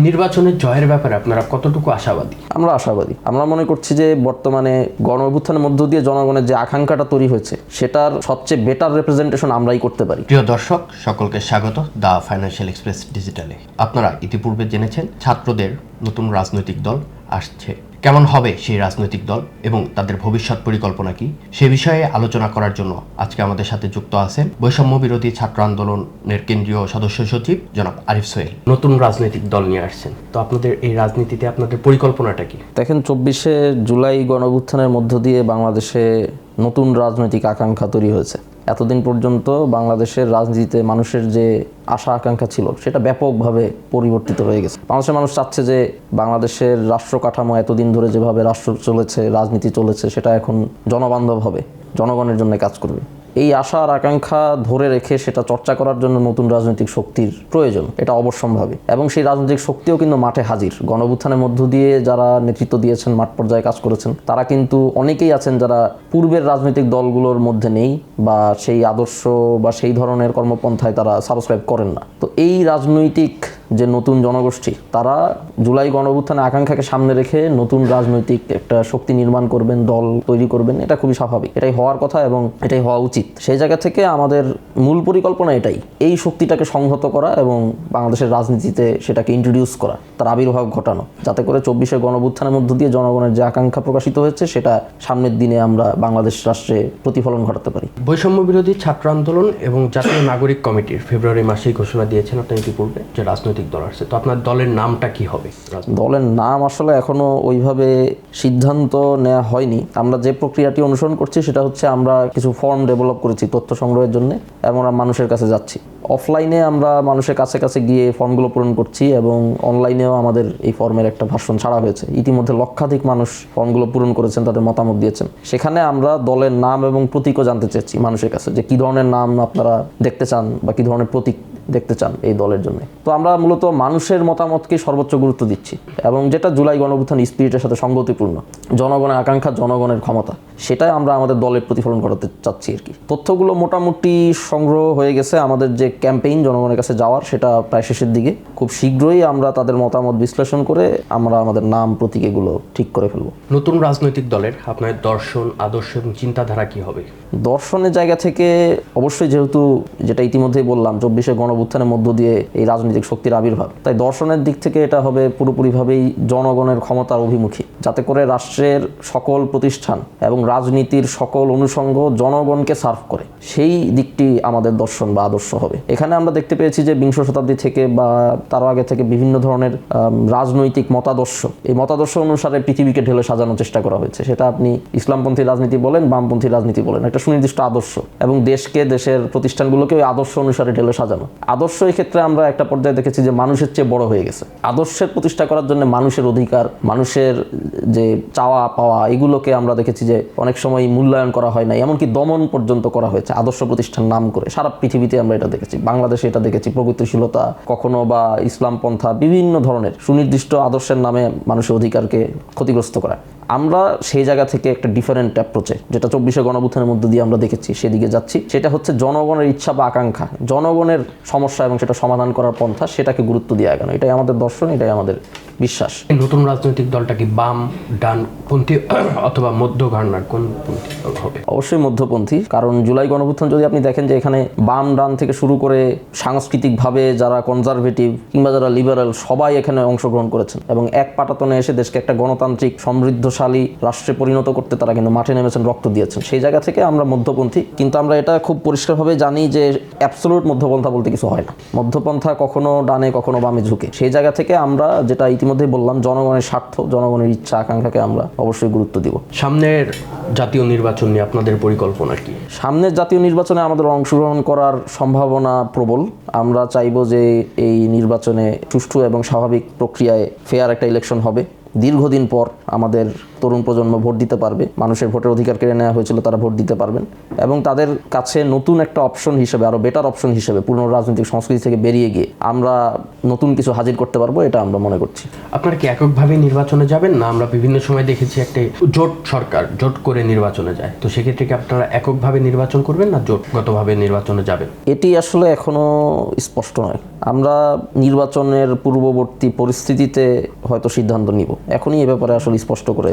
নির্বাচনের জয়ের ব্যাপারে আপনারা কতটুকু আশাবাদী? আমরা আশাবাদী। আমরা মনে করছি যে বর্তমানে গণ অভ্যুত্থানের মধ্য দিয়ে জনগণের যে আকাঙ্ক্ষাটা তৈরি হয়েছে সেটার সবচেয়ে বেটার রিপ্রেজেন্টেশন আমরাই করতে পারি। প্রিয় দর্শক, সকলকে স্বাগত দ্য ফাইন্যান্সিয়াল এক্সপ্রেস ডিজিটালে। আপনারা ইতিপূর্বে জেনেছেন ছাত্রদের নতুন রাজনৈতিক দল আসছে। কেমন হবে সেই রাজনৈতিক দল এবং তাদের ভবিষ্যৎ পরিকল্পনা কি, সে বিষয়ে আলোচনা করার জন্য আজকে আমাদের সাথে যুক্ত আছেন বৈষম্য বিরোধী ছাত্র আন্দোলনের কেন্দ্রীয় সদস্য সচিব জনাব আরিফ সোহেল। নতুন রাজনৈতিক দল নিয়ে আসছেন, তো আপনাদের এই রাজনীতিতে আপনাদের পরিকল্পনাটা কি? দেখেন, 24শে জুলাই গণ অভ্যুত্থানের মধ্য দিয়ে বাংলাদেশে নতুন রাজনৈতিক আকাঙ্ক্ষা তৈরি হয়েছে। এতদিন পর্যন্ত বাংলাদেশের রাজনীতিতে মানুষের যে আশা আকাঙ্ক্ষা ছিল সেটা ব্যাপকভাবে পরিবর্তিত হয়ে গেছে। বাংলাদেশের মানুষ চাচ্ছে যে বাংলাদেশের রাষ্ট্র কাঠামো এতদিন ধরে যেভাবে রাষ্ট্র চলেছে, রাজনীতি চলেছে, সেটা এখন জনবান্ধব হবে, জনগণের জন্য কাজ করবে। এই আশা আর আকাঙ্ক্ষা ধরে রেখে সেটা চর্চা করার জন্য নতুন রাজনৈতিক শক্তির প্রয়োজন, এটা অবশ্যম্ভাবী। এবং সেই রাজনৈতিক শক্তিও কিন্তু মাঠে হাজির। গণ অভ্যুত্থানের মধ্য দিয়ে যারা নেতৃত্ব দিয়েছেন, মাঠ পর্যায়ে কাজ করেছেন, তারা কিন্তু অনেকেই আছেন যারা পূর্বের রাজনৈতিক দলগুলোর মধ্যে নেই বা সেই আদর্শ বা সেই ধরনের কর্মপন্থায় তারা সাবস্ক্রাইব করেন না। তো এই রাজনৈতিক যে নতুন জনগোষ্ঠী, তারা জুলাই গণ অভ্যুত্থানের আকাঙ্ক্ষাকে সামনে রেখে নতুন রাজনৈতিক একটা শক্তি নির্মাণ করবেন, দল তৈরি করবেন। এটা খুবই স্বাভাবিক, এটাই হওয়ার কথা এবং এটাই হওয়া উচিত। সেই জায়গা থেকে আমাদের মূল পরিকল্পনা এটাই, এই শক্তিটাকে সংহত করা এবং বাংলাদেশের রাজনীতিতে সেটাকে ইন্ট্রোডিউস করা, তার আবির্ভাব ঘটানো, যাতে করে 24শে গণ অভ্যুত্থানের মধ্য দিয়ে জনগণের যে আকাঙ্ক্ষা প্রকাশিত হয়েছে সেটা সামনের দিনে আমরা বাংলাদেশ রাষ্ট্রে প্রতিফলন ঘটাতে পারি। বৈষম্য বিরোধী ছাত্র আন্দোলন এবং জাতীয় নাগরিক কমিটির ফেব্রুয়ারি মাসেই ঘোষণা দিয়েছেন আপনি ইতিপূর্বে যে রাজনৈতিক দল আসছে। তো আপনার দলের নামটা কি হবে? দলের নাম আসলে এখনো ওইভাবে সিদ্ধান্ত নেওয়া হয়নি। আমরা যে প্রক্রিয়াটি অনুসরণ করছি সেটা হচ্ছে আমরা কিছু ফর্ম ডেভেলপ করেছি তথ্য সংগ্রহের জন্য এবং আমরা মানুষের কাছে যাচ্ছি। অফলাইনে আমরা মানুষের কাছে কাছে গিয়ে ফর্মগুলো পূরণ করছি এবং অনলাইনেও আমাদের এই ফর্মের একটা ভার্সন ছাড়া হয়েছে। ইতিমধ্যে লক্ষাধিক মানুষ ফর্মগুলো পূরণ করেছেন, তাদের মতামত দিয়েছেন। সেখানে আমরা দলের নাম এবং প্রতীকও জানতে চেয়েছি মানুষের কাছে, যে কী ধরনের নাম আপনারা দেখতে চান বা কী ধরনের প্রতীক দেখতে চান এই দলের জন্য। তো আমরা মূলত মানুষের মতামতকে সর্বোচ্চ গুরুত্ব দিচ্ছি এবং যেটা জুলাই গণ অভ্যুত্থান স্পিরিটের সাথে সঙ্গতিপূর্ণ, জনগণের আকাঙ্ক্ষা, জনগণের ক্ষমতা, সেটাই আমরা আমাদের দলের প্রতিফলন ঘটাতে চাচ্ছি আর কি। তথ্যগুলো মোটামুটি সংগ্রহ হয়ে গেছে। আমাদের যে ক্যাম্পেইন জনগণের কাছে যাওয়ার, সেটা প্রায় শেষের দিকে। খুব শীঘ্রই আমরা তাদের মতামত বিশ্লেষণ করে আমরা আমাদের নাম প্রতীক এগুলো ঠিক করে ফেলবো। নতুন রাজনৈতিক দলের আপনার দর্শন, আদর্শ এবং চিন্তাধারা কি হবে? দর্শনের জায়গা থেকে অবশ্যই, যেহেতু যেটা ইতিমধ্যেই বললাম, 24শে গণ অভ্যুত্থানের মধ্য দিয়ে এই রাজনৈতিক শক্তির আবির্ভাব, তাই দর্শনের দিক থেকে এটা হবে পুরোপুরিভাবেই জনগণের ক্ষমতার অভিমুখী, যাতে করে রাষ্ট্রের সকল প্রতিষ্ঠান এবং রাজনীতির সকল অনুষঙ্গ জনগণকে সার্ভ করে, সেই দিকটি আমাদের দর্শন বা আদর্শ হবে। এখানে আমরা দেখতে পেয়েছি যে বিংশ শতাব্দী থেকে বা তারও আগে থেকে বিভিন্ন ধরনের রাজনৈতিক মতাদর্শ, এই মতাদর্শ অনুসারে পৃথিবীকে ঢেলে সাজানোর চেষ্টা করা হয়েছে। সেটা আপনি ইসলামপন্থী রাজনীতি বলেন, বামপন্থী রাজনীতি বলেন, একটা সুনির্দিষ্ট আদর্শ এবং দেশকে, দেশের প্রতিষ্ঠানগুলোকে ওই আদর্শ অনুসারে ঢেলে সাজানো। আদর্শ এই ক্ষেত্রে আমরা একটা পর্যায়ে দেখেছি যে মানুষের চেয়ে বড় হয়ে গেছে। আদর্শের প্রতিষ্ঠা করার জন্য মানুষের অধিকার, মানুষের যে চাওয়া পাওয়া, এগুলোকে আমরা দেখেছি যে অনেক সময় মূল্যায়ন করা হয় না, এমনকি দমন পর্যন্ত করা হয়েছে আদর্শ প্রতিষ্ঠান নাম করে। সারা পৃথিবীতে আমরা এটা দেখেছি, বাংলাদেশে এটা দেখেছি। প্রগতিশীলতা কখনো বা ইসলাম পন্থা, বিভিন্ন ধরনের সুনির্দিষ্ট আদর্শের নামে মানুষের অধিকারকে ক্ষতিগ্রস্ত করা। আমরা সেই জায়গা থেকে একটা ডিফারেন্ট অ্যাপ্রোচে, যেটা 24শে গণ অভ্যুত্থানের মধ্যে দিয়ে আমরা দেখেছি, সেদিকে যাচ্ছি। সেটা হচ্ছে জনগণের ইচ্ছা বা আকাঙ্ক্ষা, জনগণের সমস্যা এবং সেটা সমাধান করার পন্থা, সেটাকে গুরুত্ব দিয়ে আগানো। এটাই আমাদের দর্শন, এটাই আমাদের বিশ্বাস। নতুন রাজনৈতিক দলটা কি বাম, ডানপন্থী অথবা মধ্যঘাড়ার কোন পন্থী হবে? অবশ্যই মধ্যপন্থী, কারণ জুলাই গণ অভ্যুত্থান যদি আপনি দেখেন যে এখানে বাম ডান থেকে শুরু করে সাংস্কৃতিকভাবে যারা কনজারভেটিভ কিংবা যারা লিবারাল, সবাই এখানে অংশগ্রহণ করেছেন এবং এক পাটাতনে এসে দেশকে একটা গণতান্ত্রিক সমৃদ্ধশালী রাষ্ট্রে পরিণত করতে তারা কিন্তু মাঠে নেমেছেন, রক্ত দিয়েছেন। সেই জায়গা থেকে আমরা মধ্যপন্থী, কিন্তু আমরা এটা খুব পরিষ্কারভাবে জানি যে অ্যাবসলিউট মধ্যপন্থা বলতে কিছু হয় না। মধ্যপন্থা কখনো ডানে কখনো বামে ঝুঁকে। সেই জায়গা থেকে আমরা যেটা ইতিমধ্যেই বললাম, জনগণের স্বার্থ, জনগণের ইচ্ছা আকাঙ্ক্ষাকে আমরা অবশ্যই গুরুত্ব দিব। সামনের জাতীয় নির্বাচন নিয়ে আপনাদের পরিকল্পনা কি? সামনের জাতীয় নির্বাচনে আমাদের অংশগ্রহণ করার সম্ভাবনা প্রবল। আমরা চাইব যে এই নির্বাচনে সুষ্ঠু এবং স্বাভাবিক প্রক্রিয়ায় ফেয়ার একটা ইলেকশন হবে। দীর্ঘদিন পর আমাদের তরুণ প্রজন্ম ভোট দিতে পারবে, মানুষের ভোটের অধিকার কেড়ে নেওয়া হয়েছিল, তারা ভোট দিতে পারবেন এবং তাদের কাছে নতুন একটা অপশন হিসেবে, আরো বেটার অপশন হিসেবে পুরনো রাজনৈতিক সংস্কৃতি থেকে বেরিয়ে গিয়ে আমরা নতুন কিছু হাজির করতে পারবো, এটা আমরা মনে করছি। আপনারা কি এককভাবে নির্বাচনে যাবেন, না আমরা বিভিন্ন সময় দেখেছি একটা জোট সরকার জোট করে নির্বাচনে যায়, তো সেক্ষেত্রে কি আপনারা এককভাবে নির্বাচন করবেন না জোটগতভাবে নির্বাচনে যাবেন? এটি আসলে এখনো স্পষ্ট নয়। আমরা নির্বাচনের পূর্ববর্তী পরিস্থিতিতে হয়তো সিদ্ধান্ত নিব, এখনই এ ব্যাপারে আসলে স্পষ্ট করে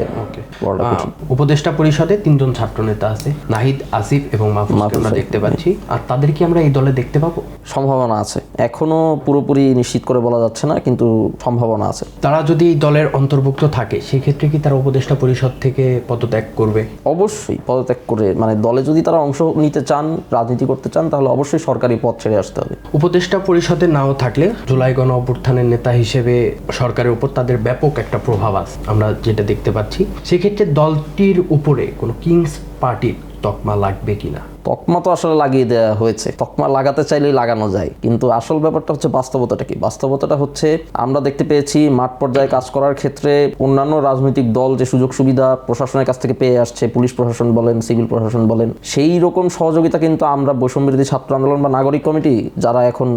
বলাটা কঠিন। উপদেষ্টা পরিষদে 3 জন ছাত্র নেতা আছে, নাহিদ, আসিফ এবং মাহফুজকে আমরা দেখতে পাচ্ছি, আর তাদের কি আমরা এই দলে দেখতে পাবো? সম্ভাবনা আছে, এখনো পুরোপুরি নিশ্চিত করে বলা যাচ্ছে না, কিন্তু সম্ভাবনা আছে। তারা যদি এই দলের অন্তর্ভুক্ত থাকে সেক্ষেত্রে কি তারা উপদেষ্টা পরিষদ থেকে পদত্যাগ করবে? অবশ্যই পদত্যাগ করে, মানে দলে যদি তারা অংশ নিতে চান, রাজনীতি করতে চান, তাহলে অবশ্যই সরকারি পদ ছেড়ে আসতে হবে। উপদেষ্টা পরিষদে নাও থাকলে জুলাই গণ অভ্যুত্থানের নেতা হিসেবে সরকারের উপর তাদের ব্যাপক একটা প্রভাব আছে, আমরা যেটা দেখতে পাচ্ছি। সেক্ষেত্রে দলটির উপরে কোনো কিংস পার্টির তকমা লাগবে কিনা? তকমা তো আসলে লাগিয়ে দেওয়া হয়েছে, তকমা লাগাতে চাইলেই লাগানো যায়, কিন্তু আসল ব্যাপারটা হচ্ছে বাস্তবতাটা কি। বাস্তবতাটা হচ্ছে আমরা দেখতে পেয়েছি মাঠ পর্যায়ে কাজ করার ক্ষেত্রে অন্যান্য রাজনৈতিক দল যে সুযোগ সুবিধা প্রশাসনের কাছ থেকে পেয়ে আসছে, পুলিশ প্রশাসন বলেন, সিভিল প্রশাসন বলেন, সেই রকম সহযোগিতা কিন্তু আমরা বৈষম্যবিরোধী ছাত্র আন্দোলন বা নাগরিক কমিটি যারা এখন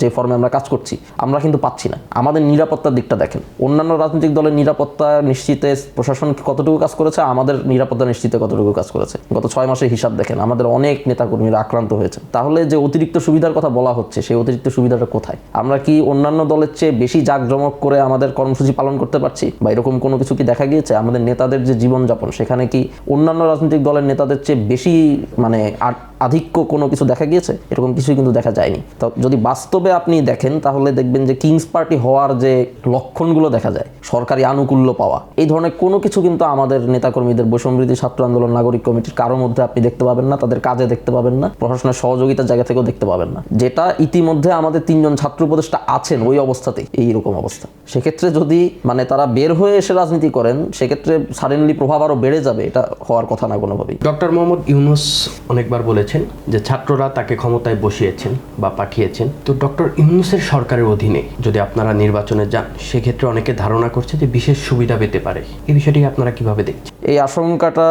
যে ফর্মে আমরা কাজ করছি আমরা কিন্তু পাচ্ছি না। আমাদের নিরাপত্তার দিকটা দেখেন, অন্যান্য রাজনৈতিক দলের নিরাপত্তা নিশ্চিতে প্রশাসন কতটুকু কাজ করেছে, আমাদের নিরাপত্তা নিশ্চিতে কতটুকু কাজ করেছে। গত 6 মাসের হিসাব দেখেন, আমাদের অনেক নেতাকর্মীরা আক্রান্ত হয়েছে। তাহলে যে অতিরিক্ত সুবিধার কথা বলা হচ্ছে, সেই অতিরিক্ত সুবিধাটা কোথায়? আমরা কি অন্যান্য দলের চেয়ে বেশি জাঁকজমক করে আমাদের কর্মসূচি পালন করতে পারছি, বা এরকম কোনো কিছু কি দেখা গিয়েছে? আমাদের নেতাদের যে জীবনযাপন, সেখানে কি অন্যান্য রাজনৈতিক দলের নেতাদের চেয়ে বেশি মানে আধিক্য কোনো কিছু দেখা গিয়েছে? এরকম কিছুই কিন্তু দেখা যায়নি। তো যদি বাস্তবে আপনি দেখেন তাহলে দেখবেন যে কিংস পার্টি হওয়ার যে লক্ষণগুলো দেখা যায়, সরকারি আনুকূল্য পাওয়া, এই ধরনের কোনো কিছু কিন্তু আমাদের নেতাকর্মীদের বৈষম্যবিরোধী ছাত্র আন্দোলন নাগরিক কমিটির কারোর মধ্যে আপনি দেখতে পাবেন না, তাদের কাজে দেখতে পাবেন না, প্রশাসনের সহযোগিতার জায়গা থেকেও দেখতে পাবেন না। যেটা ইতিমধ্যে আমাদের 3 জন ছাত্র উপদেষ্টা আছেন ওই অবস্থাতেই এইরকম অবস্থা। সেক্ষেত্রে যদি মানে তারা বের হয়ে এসে রাজনীতি করেন, সেক্ষেত্রে সাডেনলি প্রভাব আরও বেড়ে যাবে, এটা হওয়ার কথা না কোনোভাবেই। ডক্টর মোহাম্মদ ইউনূস অনেকবার বলেছেন যে ছাত্ররা তাকে ক্ষমতায় বসিয়েছেন বা পাঠিয়েছেন। তো ডক্টর ইউনূসের সরকারের অধীনে যদি আপনারা নির্বাচনে যান, সেক্ষেত্রে অনেকে ধারণা করছে যে বিশেষ সুবিধা পেতে পারে। এই বিষয়টিকে আপনারা কিভাবে দেখছেন? এই আশঙ্কাটা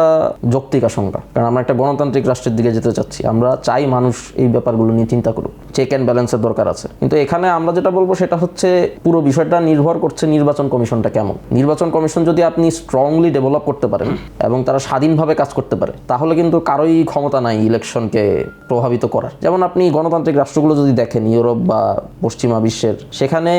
যৌক্তিক আশঙ্কা, কারণ আমরা একটা গণতান্ত্রিক রাষ্ট্রের দিকে যেতে চাচ্ছি। আমরা চাই মানুষ এই ব্যাপারগুলো নিয়ে চিন্তা করুক, চেক অ্যান্ড ব্যালেন্সের দরকার আছে। কিন্তু এখানে আমরা যেটা বলবো সেটা হচ্ছে পুরো বিষয়টা নির্ভর করছে নির্বাচন কমিশনটা কেমন। নির্বাচন কমিশন যদি আপনি স্ট্রংলি ডেভেলপ করতে পারেন এবং তারা স্বাধীনভাবে কাজ করতে পারে, তাহলে কিন্তু কারোই ক্ষমতা নাই ইলেকশনকে প্রভাবিত করার। যেমন আপনি গণতান্ত্রিক রাষ্ট্রগুলো যদি দেখেন, ইউরোপ বা পশ্চিমা বিশ্বের, সেখানে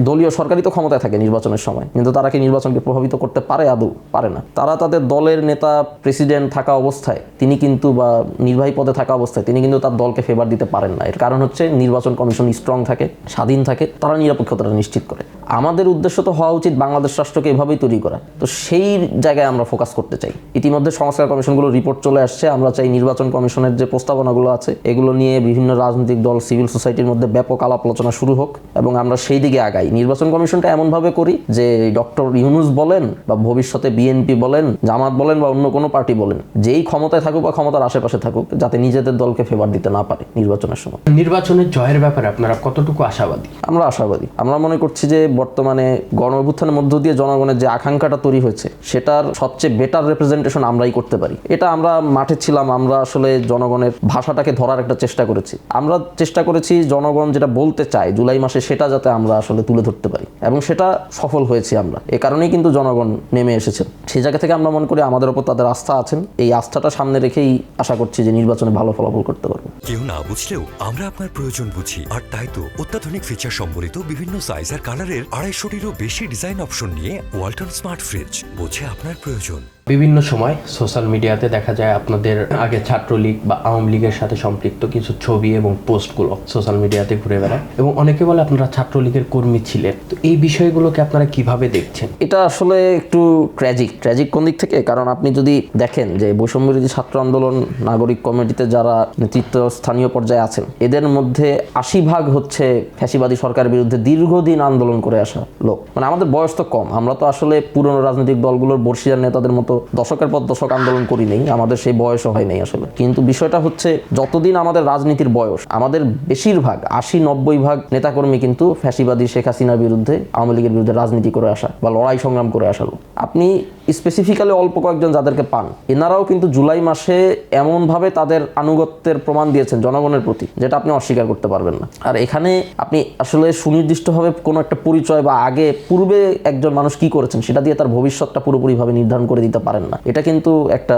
দলীয় সরকারই তো ক্ষমতায় থাকে নির্বাচনের সময়, কিন্তু তারা কি নির্বাচনকে প্রভাবিত করতে পারে? আদৌ পারে না। তারা তাদের দলের নেতা প্রেসিডেন্ট থাকা অবস্থায় তিনি কিন্তু, বা নির্বাহী পদে থাকা অবস্থায় তিনি কিন্তু তার দলকে ফেভার দিতে পারেন না। এর কারণ হচ্ছে নির্বাচন কমিশন স্ট্রং থাকে, স্বাধীন থাকে, তারা নিরপেক্ষতাটা নিশ্চিত করে। আমাদের উদ্দেশ্য তো হওয়া উচিত বাংলাদেশ রাষ্ট্রকে এভাবেই তৈরি করা। তো সেই জায়গায় আমরা ফোকাস করতে চাই। ইতিমধ্যে সংস্কার কমিশনগুলো রিপোর্ট চলে আসছে। আমরা চাই নির্বাচন কমিশনের যে প্রস্তাবনাগুলো আছে এগুলো নিয়ে বিভিন্ন রাজনৈতিক দল, সিভিল সোসাইটির মধ্যে ব্যাপক আলাপ আলোচনা শুরু হোক এবং আমরা সেই দিকে আগাই। নির্বাচন কমিশনটা এমনভাবে করি যে ডক্টর ইউনূস বলেন বা ভবিষ্যতে বিএনপি বলেন, জামাত বলেন বা অন্য কোনো পার্টি বলেন, যেই ক্ষমতায় থাকুক বা ক্ষমতার আশেপাশে থাকুক, যাতে নিজেদের দলকে ফেভার দিতে না পারে নির্বাচনের সময়। নির্বাচনের জয়ের ব্যাপারে আপনারা কতটুকু আশাবাদী? আমরা আশাবাদী। আমরা মনে করছি যে বর্তমানে গণ অভ্যুত্থানের মধ্য দিয়ে জনগণের যে আকাঙ্ক্ষাটা তৈরি হয়েছে, সেটার সবচেয়ে বেটার রিপ্রেজেন্টেশন আমরাই করতে পারি। এটা আমরা মাঠে ছিলাম, আমরা আসলে জনগণের ভাষাটাকে ধরার একটা চেষ্টা করেছি। আমরা চেষ্টা করেছি জনগণ যেটা বলতে চায় জুলাই মাসে, সেটা যাতে আমরা আসলে তুলে ধরতে পারি, এবং সেটা সফল হয়েছি আমরা। এ কারণেই কিন্তু জনগণ নেমে এসেছেন। সেই জায়গা থেকে আমরা মনে করি আমাদের উপর তাদের আস্থা আছেন। এই আস্থাটা সামনে রেখেই আশা করছি যে নির্বাচনে ভালো ফলাফল করতে পারবো। কেউ না বুঝলেও আমরা আপনার প্রয়োজন বুঝি, আর তাই তো অত্যাধুনিক ফিচার সম্বলিত বিভিন্ন সাইজ আর কালারের 250-টিরও বেশি ডিজাইন অপশন নিয়ে ওয়ালটন স্মার্ট ফ্রিজ বোঝে আপনার প্রয়োজন। বিভিন্ন সময় সোশ্যাল মিডিয়াতে দেখা যায় আপনাদের আগে ছাত্রলীগ বা আওয়ামী লীগের সাথে সম্পৃক্ত কিছু ছবি এবং পোস্টগুলো সোশ্যাল মিডিয়াতে ঘুরে বেড়ায়, এবং অনেকে বলে আপনারা ছাত্রলীগের কর্মী ছিলেন। তো এই বিষয়গুলোকে আপনারা কিভাবে দেখছেন? এটা আসলে একটু ট্র্যাজিক কোন দিক থেকে? কারণ আপনি যদি দেখেন যে বৈষম্যবিরোধী ছাত্র আন্দোলন নাগরিক কমিটিতে যারা নেতৃত্ব স্থানীয় পর্যায়ে আছেন, এদের মধ্যে 80% হচ্ছে ফ্যাসিবাদী সরকারের বিরুদ্ধে দীর্ঘদিন আন্দোলন করে আসা লোক। মানে আমাদের বয়স তো কম, আমরা তো আসলে পুরনো রাজনৈতিক দলগুলোর বর্ষিয়ার নেতাদের মতো দশকের পর দশক আন্দোলন করি নেই, আমাদের সেই বয়সও হয় নাই আসলে। কিন্তু বিষয়টা হচ্ছে যতদিন আমাদের রাজনীতির বয়স, আমাদের বেশিরভাগ 80-90% নেতাকর্মী কিন্তু ফ্যাসিবাদী শেখ হাসিনার বিরুদ্ধে, আওয়ামী লীগের বিরুদ্ধে রাজনীতি করে আসা বা লড়াই সংগ্রাম করে আসা লোক। আপনি স্পেসিফিক্যালি অল্প কয়েকজন যাদেরকে পান, এনারাও কিন্তু জুলাই মাসে এমনভাবে তাদের আনুগত্যের প্রমাণ দিয়েছেন জনগণের প্রতি, যেটা আপনি অস্বীকার করতে পারবেন না। আর এখানে আপনি আসলে সুনির্দিষ্টভাবে কোনো একটা পরিচয় বা আগে পূর্বে একজন মানুষ কি করেছেন সেটা দিয়ে তার ভবিষ্যৎটা পুরোপুরিভাবে নির্ধারণ করে দিতে পারেন না। এটা কিন্তু একটা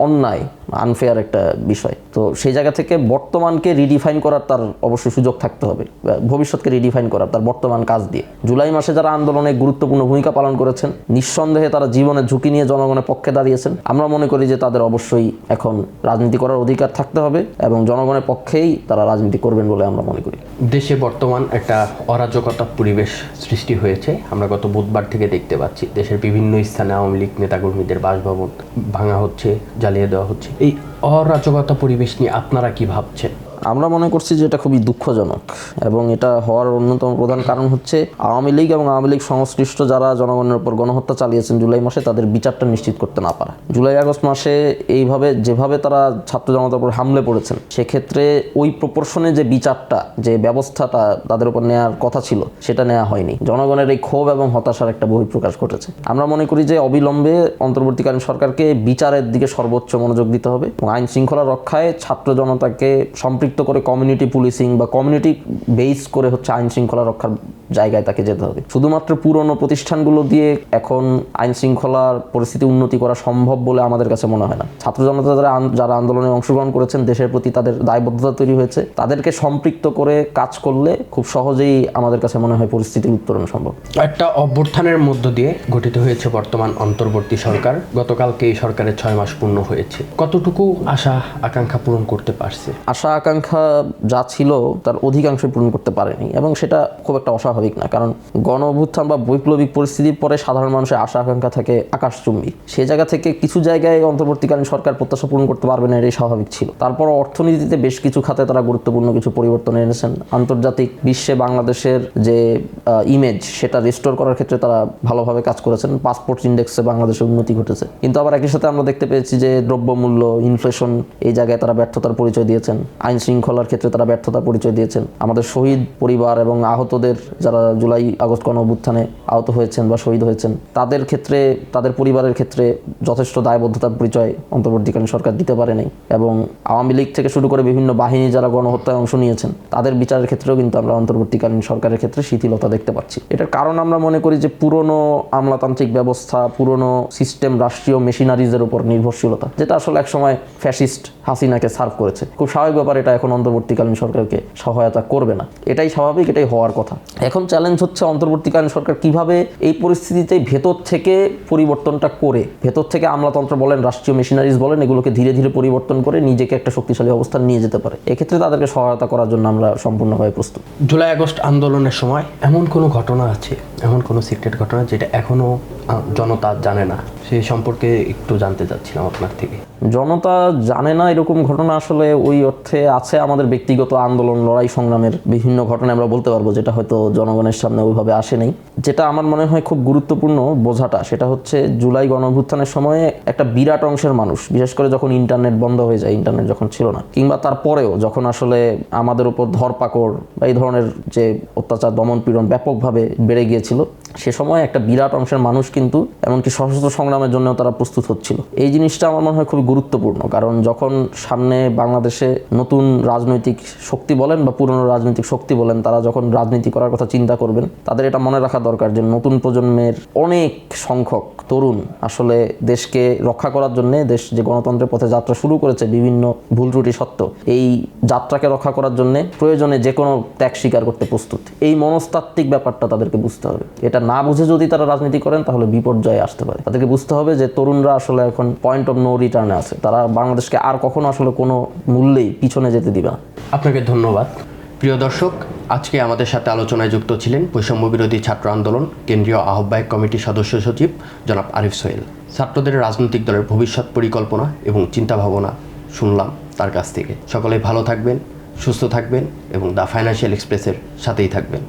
অন্যায়, আনফেয়ার একটা বিষয়। তো সেই জায়গা থেকে বর্তমানকে রিডিফাইন করার তার অবশ্যই সুযোগ থাকতে হবে, ভবিষ্যৎকে রিডিফাইন করার তার বর্তমান কাজ দিয়ে। জুলাই মাসে যারা আন্দোলনে গুরুত্বপূর্ণ ভূমিকা পালন করেছেন, নিঃসন্দেহে তারা জীবনের ঝুঁকি নিয়ে জনগণের পক্ষে দাঁড়িয়েছেন। আমরা মনে করি যে তাদের অবশ্যই এখন রাজনীতি করার অধিকার থাকতে হবে এবং জনগণের পক্ষেই তারা রাজনীতি করবেন বলে আমরা মনে করি। দেশে বর্তমান একটা অরাজকতা পরিবেশ সৃষ্টি হয়েছে। আমরা গত বুধবার থেকে দেখতে পাচ্ছি দেশের বিভিন্ন স্থানে আওয়ামী লীগ নেতাকর্মীদের বাসভবন ভাঙা হচ্ছে, জ্বালিয়ে দেওয়া হচ্ছে। এই অরাজকতা পরিবেশ নিয়ে আপনারা কি ভাবছেন? আমরা মনে করছি যে এটা খুবই দুঃখজনক এবং এটা হওয়ার অন্যতম প্রধান কারণ হচ্ছে আওয়ামী লীগ এবং আওয়ামী লীগ সংশ্লিষ্ট যারা জনগণের উপর গণহত্যা চালিয়েছেন জুলাই মাসে, তাদের বিচারটা নিশ্চিত করতে না পারা। জুলাই আগস্ট মাসে এইভাবে যেভাবে তারা ছাত্র জনতার উপর হামলে পড়েছেন, সেক্ষেত্রে ওই প্রপোর্শনে যে বিচারটা, যে ব্যবস্থাটা তাদের উপর নেওয়ার কথা ছিল সেটা নেওয়া হয়নি। জনগণের এই ক্ষোভ এবং হতাশার একটা বহিঃপ্রকাশ ঘটেছে। আমরা মনে করি যে অবিলম্বে অন্তর্বর্তীকালীন সরকারকে বিচারের দিকে সর্বোচ্চ মনোযোগ দিতে হবে এবং আইন শৃঙ্খলা রক্ষায় ছাত্র জনতাকে সম্পৃক্ত করে কমিউনিটি পুলিশিং বা কমিউনিটি বেস করে হচ্ছে আইন শৃঙ্খলা রক্ষার জায়গায় তাকে যেতে হবে। শুধুমাত্র পুরনো প্রতিষ্ঠানগুলো দিয়ে এখন আইন শৃঙ্খলার পরিস্থিতি উন্নতি করা সম্ভব বলে আমাদের কাছে মনে হয় না। ছাত্র জনতা যারা আন্দোলনে অংশগ্রহণ করেছেন, দেশের প্রতি তাদের দায়বদ্ধতা তৈরি হয়েছে, তাদেরকে সম্পৃক্ত করে কাজ করলে খুব সহজেই আমাদের কাছে মনে হয় পরিস্থিতির উত্তরণ সম্ভব। একটা অভ্যুত্থানের মধ্য দিয়ে গঠিত হয়েছে বর্তমান অন্তর্বর্তী সরকার। গতকালকে এই সরকারের 6 মাস পূর্ণ হয়েছে। কতটুকু আশা আকাঙ্ক্ষা পূরণ করতে পারছে? আশা আকাঙ্ক্ষা যা ছিল তার অধিকাংশই পূরণ করতে পারেনি এবং সেটা খুব একটা অস্বাভাবিক না, কারণ গণ অভ্যুত্থান বা বৈপ্লবিক পরিস্থিতির পরে সাধারণ মানুষের আশা আকাঙ্ক্ষা থাকে আকাশচুম্বী। সে জায়গা থেকে কিছু জায়গায় অন্তর্বর্তীকালীন সরকার প্রত্যাশা পূরণ করতে পারবে না, এটাই স্বাভাবিক ছিল। তারপর অর্থনীতিতে বেশ কিছু খাতে তারা গুরুত্বপূর্ণ কিছু পরিবর্তন এনেছেন। আন্তর্জাতিক বিশ্বে বাংলাদেশের যে ইমেজ, সেটা রিস্টোর করার ক্ষেত্রে তারা ভালোভাবে কাজ করেছেন। পাসপোর্ট ইন্ডেক্সে বাংলাদেশের উন্নতি ঘটেছে। কিন্তু আবার একই সাথে আমরা দেখতে পেয়েছি যে দ্রব্যমূল্য, ইনফ্লেশন, এই জায়গায় তারা ব্যর্থতার পরিচয় দিয়েছেন। আইন শৃঙ্খলার ক্ষেত্রে তারা ব্যর্থতার পরিচয় দিয়েছেন। আমাদের শহীদ পরিবার এবং আহতদের, যারা জুলাই আগস্ট গণ অভ্যুত্থানে আহত হয়েছেন বা শহীদ হয়েছেন, তাদের ক্ষেত্রে, তাদের পরিবারের ক্ষেত্রে যথেষ্ট দায়বদ্ধতার পরিচয় অন্তর্বর্তীকালীন সরকার দিতে পারে নাই। এবং আওয়ামী লীগ থেকে শুরু করে বিভিন্ন বাহিনী যারা গণহত্যায় অংশ নিয়েছেন, তাদের বিচারের ক্ষেত্রেও কিন্তু আমরা অন্তর্বর্তীকালীন সরকারের ক্ষেত্রে শিথিলতা দেখতে পাচ্ছি। এটার কারণ আমরা মনে করি যে পুরনো আমলাতান্ত্রিক ব্যবস্থা, পুরনো সিস্টেম, রাষ্ট্রীয় মেশিনারিজের উপর নির্ভরশীলতা, যেটা আসলে একসময় ফ্যাসিস্ট হাসিনাকে সার্ভ করেছে। খুব স্বাভাবিক ব্যাপার, এটা এখন অন্তর্বর্তীকালীন সরকারকে সহায়তা করবে না। এটাই স্বাভাবিক, এটাই হওয়ার কথা। এখন চ্যালেঞ্জ হচ্ছে অন্তর্বর্তীকালীন সরকার কিভাবে এই পরিস্থিতিতে ভেতর থেকে পরিবর্তনটা করে, ভেতর থেকে আমলাতন্ত্র বলেন, রাষ্ট্রীয় মেশিনারিজ বলেন, এগুলোকে ধীরে ধীরে পরিবর্তন করে নিজেকে একটা শক্তিশালী অবস্থান নিয়ে যেতে পারে। এক্ষেত্রে তাদেরকে সহায়তা করার জন্য আমরা সম্পূর্ণভাবে প্রস্তুত। জুলাই আগস্ট আন্দোলনের সময় এমন কোনো ঘটনা আছে, এমন কোনো সিক্রেট ঘটনা যেটা এখনো জনতা জানে না? সেই সম্পর্কে একটু জানতে চাচ্ছিলাম আপনার থেকে। জনতা জানে না এরকম ঘটনা আসলে ওই অর্থে আছে আমাদের ব্যক্তিগত আন্দোলন, লড়াই, সংগ্রামের বিভিন্ন ঘটনা আমরা বলতে পারবো, যেটা হয়তো জনগণের সামনে ওইভাবে আসে নাই। যেটা আমার মনে হয় খুব গুরুত্বপূর্ণ বোঝাটা, সেটা হচ্ছে জুলাই গণ অভ্যুত্থানের সময়ে একটা বিরাট অংশের মানুষ, বিশেষ করে যখন ইন্টারনেট বন্ধ হয়ে যায়, ইন্টারনেট যখন ছিল না, কিংবা তারপরেও যখন আসলে আমাদের উপর ধরপাকড় বা এই ধরনের যে অত্যাচার, দমন পীড়ন ব্যাপকভাবে বেড়ে গিয়েছিল, সে সময় একটা বিরাট অংশের মানুষ কিন্তু এমনকি সশস্ত্র সংগ্রামের জন্য তারা প্রস্তুত হচ্ছিল। এই জিনিসটা আমার মনে হয় খুবই গুরুত্বপূর্ণ, কারণ যখন সামনে বাংলাদেশে নতুন রাজনৈতিক শক্তি বলেন বা পুরনো রাজনৈতিক শক্তি বলেন, তারা যখন রাজনীতি করার কথা চিন্তা করবেন, তাদের এটা মনে রাখা দরকার যে নতুন প্রজন্মের অনেক সংখ্যক তরুণ আসলে দেশকে রক্ষা করার জন্য, দেশ যে গণতন্ত্রের পথে যাত্রা শুরু করেছে বিভিন্ন ভুল ত্রুটি সত্ত্বেও, এই যাত্রাকে রক্ষা করার জন্য প্রয়োজনে যে কোনো ত্যাগ স্বীকার করতে প্রস্তুত। এই মনস্তাত্ত্বিক ব্যাপারটা তাদেরকে বুঝতে হবে। এটা না বুঝে যদি তারা রাজনীতি করেন তাহলে বিপর্যয় আসতে পারে। তাদেরকে বুঝতে হবে যে তরুণরা আসলে এখন পয়েন্ট অফ নো রিটার্নে আছে। তারা বাংলাদেশকে আর কখনো আসলে কোনো মূল্যেই পিছনে যেতে দিবে না। আপনাকে ধন্যবাদ। প্রিয় দর্শক, আজকে আমাদের সাথে আলোচনায় যুক্ত ছিলেন বৈষম্য বিরোধী ছাত্র আন্দোলন কেন্দ্রীয় আহ্বায়ক কমিটির সদস্য সচিব জনাব আরিফ সোহেল। ছাত্রদের রাজনৈতিক দলের ভবিষ্যৎ পরিকল্পনা এবং চিন্তাভাবনা শুনলাম তার কাছ থেকে। সকলেই ভালো থাকবেন, সুস্থ থাকবেন এবং দ্য ফাইন্যান্সিয়াল এক্সপ্রেসের সাথেই থাকবেন।